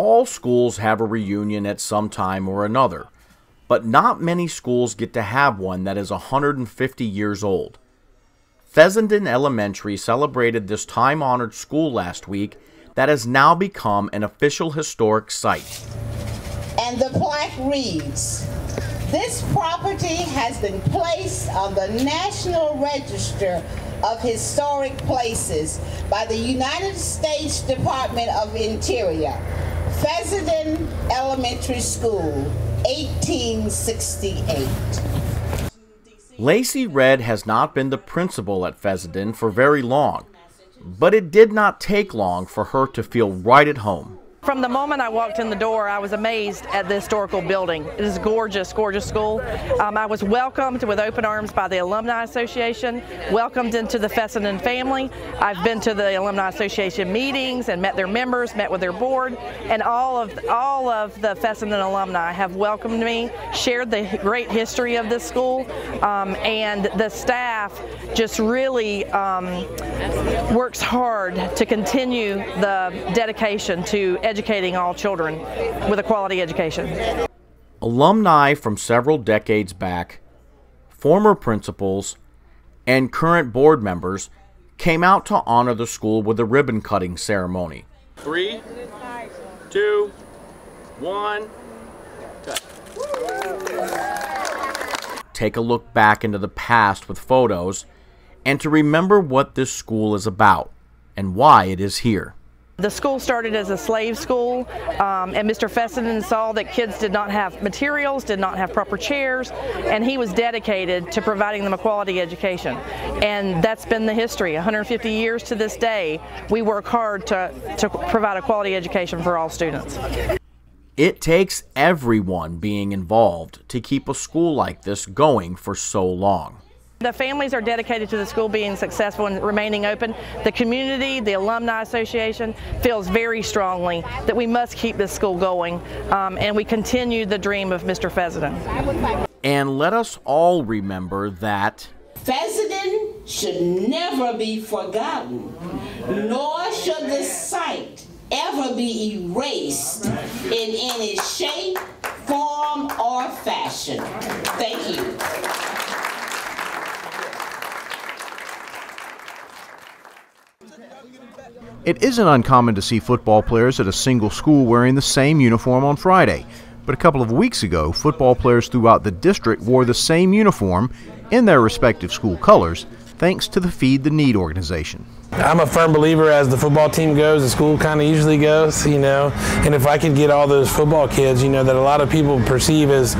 All schools have a reunion at some time or another, but not many schools get to have one that is 150 years old. Fessenden Elementary celebrated this time-honored school last week that has now become an official historic site. And the plaque reads, "This property has been placed on the National Register of Historic Places by the United States Department of Interior. Fessenden Elementary School, 1868. Lacey Redd has not been the principal at Fessenden for very long, but it did not take long for her to feel right at home. From the moment I walked in the door, I was amazed at the historical building. It is a gorgeous, gorgeous school. I was welcomed with open arms by the Alumni Association, welcomed into the Fessenden family. I've been to the Alumni Association meetings and met their members, met with their board, and all of the Fessenden alumni have welcomed me, shared the great history of this school, and the staff just really works hard to continue the dedication to educating all children with a quality education. Alumni from several decades back, former principals, and current board members came out to honor the school with a ribbon-cutting ceremony. 3, 2, 1, cut. Take a look back into the past with photos and to remember what this school is about and why it is here. The school started as a slave school, and Mr. Fessenden saw that kids did not have materials, did not have proper chairs, and he was dedicated to providing them a quality education. And that's been the history. 150 years to this day, we work hard to provide a quality education for all students. It takes everyone being involved to keep a school like this going for so long. The families are dedicated to the school being successful and remaining open. The community, the Alumni Association, feels very strongly that we must keep this school going, and we continue the dream of Mr. Fessenden. And let us all remember that Fessenden should never be forgotten, nor should the site ever be erased in any shape, form, or fashion. Thank you. It isn't uncommon to see football players at a single school wearing the same uniform on Friday, but a couple of weeks ago, football players throughout the district wore the same uniform in their respective school colors, thanks to the Feed the Need organization. I'm a firm believer as the football team goes, the school kind of usually goes, and if I could get all those football kids, that a lot of people perceive as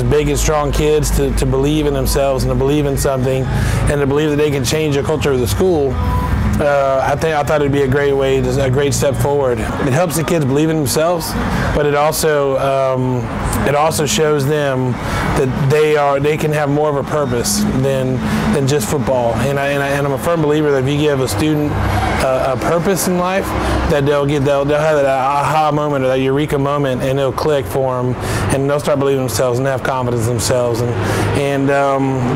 big and strong kids to believe in themselves and to believe in something and to believe that they can change the culture of the school. I thought it'd be a great way, a great step forward. It helps the kids believe in themselves, but it also shows them that they can have more of a purpose than just football. And I'm a firm believer that if you give a student a purpose in life, that they'll have that aha moment or that eureka moment, and it'll click for them, and they'll start believing themselves and have confidence in themselves, and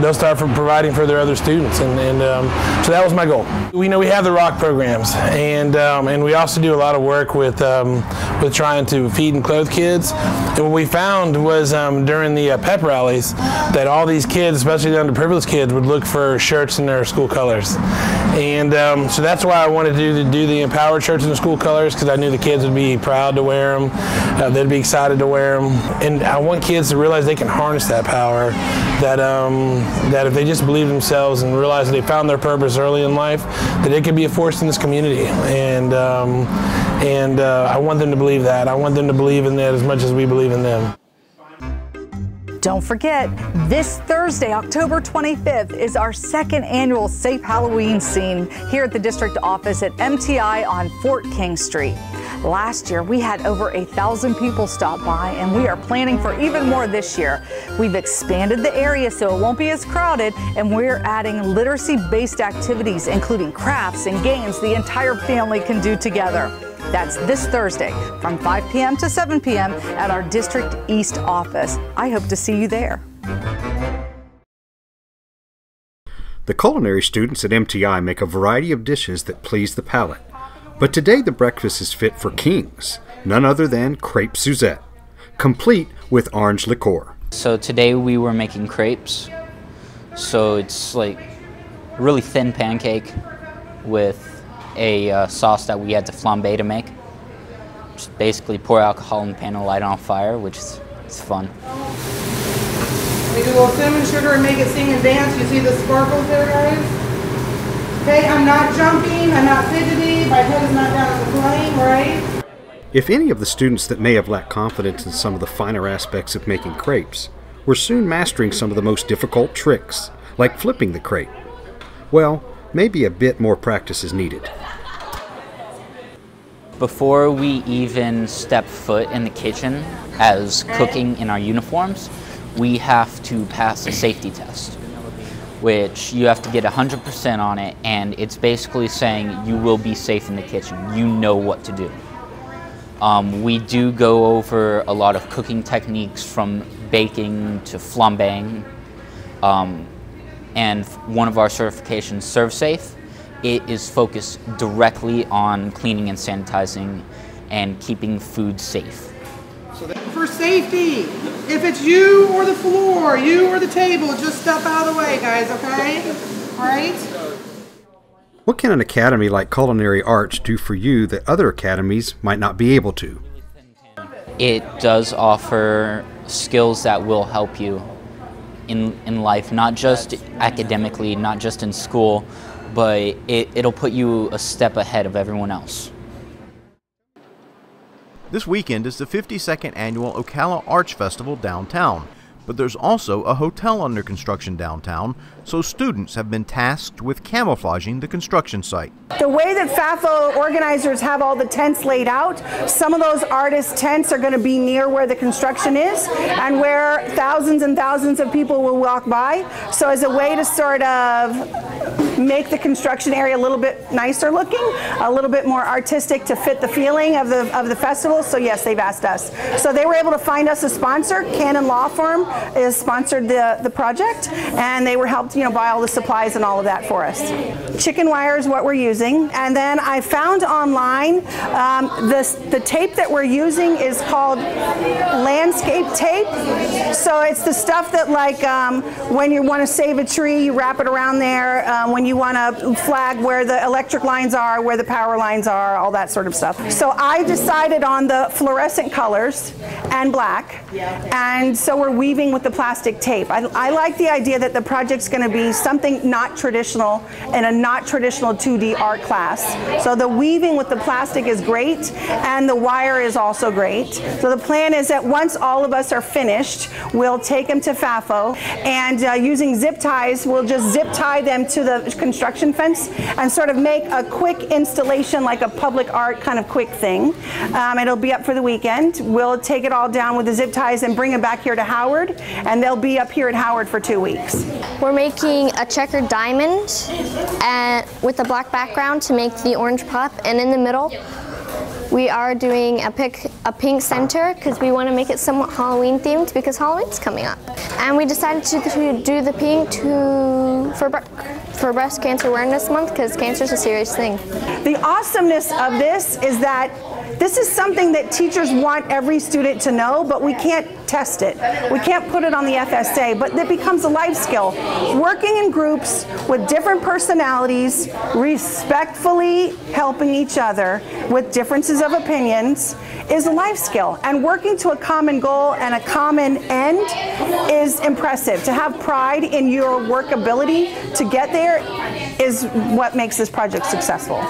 they'll start providing for their other students. And so that was my goal. We have the ROC programs, and we also do a lot of work with trying to feed and clothe kids. And what we found was during the pep rallies that all these kids, especially the underprivileged kids, would look for shirts in their school colors. And so that's why I wanted to do the empowered shirts in the school colors, because I knew the kids would be proud to wear them, they'd be excited to wear them, and I want kids to realize they can harness that power, that if they just believe themselves and realize that they found their purpose early in life, that it can be a force in this community. And I want them to believe that. I want them to believe in that as much as we believe in them. Don't forget, this Thursday, October 25th, is our second annual Safe Halloween scene here at the district office at MTI on Fort King Street. Last year, we had over 1,000 people stop by, and we are planning for even more this year. We've expanded the area so it won't be as crowded, and we're adding literacy-based activities, including crafts and games the entire family can do together. That's this Thursday from 5 p.m. to 7 p.m. at our District East office. I hope to see you there. The culinary students at MTI make a variety of dishes that please the palate. But today the breakfast is fit for kings, none other than crepe Suzette, complete with orange liqueur. So today we were making crepes. So it's like a really thin pancake with a sauce that we had to flambe to make. Just basically pour alcohol in the pan and light it on fire, which is fun. We do a little cinnamon sugar and make it sing and dance. You see the sparkles there, guys? Okay, I'm not jumping, I'm not fidgety, my head is not down at the flame, right? If any of the students that may have lacked confidence in some of the finer aspects of making crepes were soon mastering some of the most difficult tricks, like flipping the crepe, well, maybe a bit more practice is needed. Before we even step foot in the kitchen as cooking in our uniforms, we have to pass a safety test, which you have to get 100% on it, and it's basically saying you will be safe in the kitchen. You know what to do. We do go over a lot of cooking techniques from baking to flambeing, and one of our certifications, Serve Safe, it is focused directly on cleaning and sanitizing and keeping food safe. For safety, if it's you or the floor, you or the table, just step out of the way, guys, okay? All right? What can an academy like Culinary Arts do for you that other academies might not be able to? It does offer skills that will help you in life, not just academically, not just in school, but it'll put you a step ahead of everyone else. This weekend is the 52nd annual Ocala Arts Festival downtown, but there's also a hotel under construction downtown, so students have been tasked with camouflaging the construction site. The way that FAFO organizers have all the tents laid out, some of those artist tents are going to be near where the construction is and where thousands and thousands of people will walk by. So as a way to sort of make the construction area a little bit nicer looking, a little bit more artistic to fit the feeling of the festival. So yes, they've asked us. So they were able to find us a sponsor. Cannon Law Firm is sponsored the project, and they were helped buy all the supplies and all of that for us. Chicken wire is what we're using, and then I found online the tape that we're using is called landscape tape. So it's the stuff that, like, when you want to save a tree, you wrap it around there. When you want to flag where the electric lines are, where the power lines are, all that sort of stuff. So I decided on the fluorescent colors and black, and so we're weaving with the plastic tape. I like the idea that the project's going to be something not traditional in a not traditional 2D art class. So the weaving with the plastic is great, and the wire is also great. So the plan is that once all of us are finished, we'll take them to FAFO, and using zip ties, we'll just zip tie them to the construction fence and sort of make a quick installation, like a public art kind of quick thing. It'll be up for the weekend. We'll take it all down with the zip ties and bring it back here to Howard, and they'll be up here at Howard for 2 weeks. We're making a checkered diamond with a black background to make the orange pup, and in the middle we are doing a pink center because we want to make it somewhat Halloween themed because Halloween's coming up. And we decided to do the pink for Breast Cancer Awareness Month because cancer is a serious thing. The awesomeness of this is that this is something that teachers want every student to know, but we can't test it. We can't put it on the FSA, but it becomes a life skill. Working in groups with different personalities, respectfully helping each other with differences of opinions is a life skill. And working to a common goal and a common end is impressive. To have pride in your work ability to get there is what makes this project successful.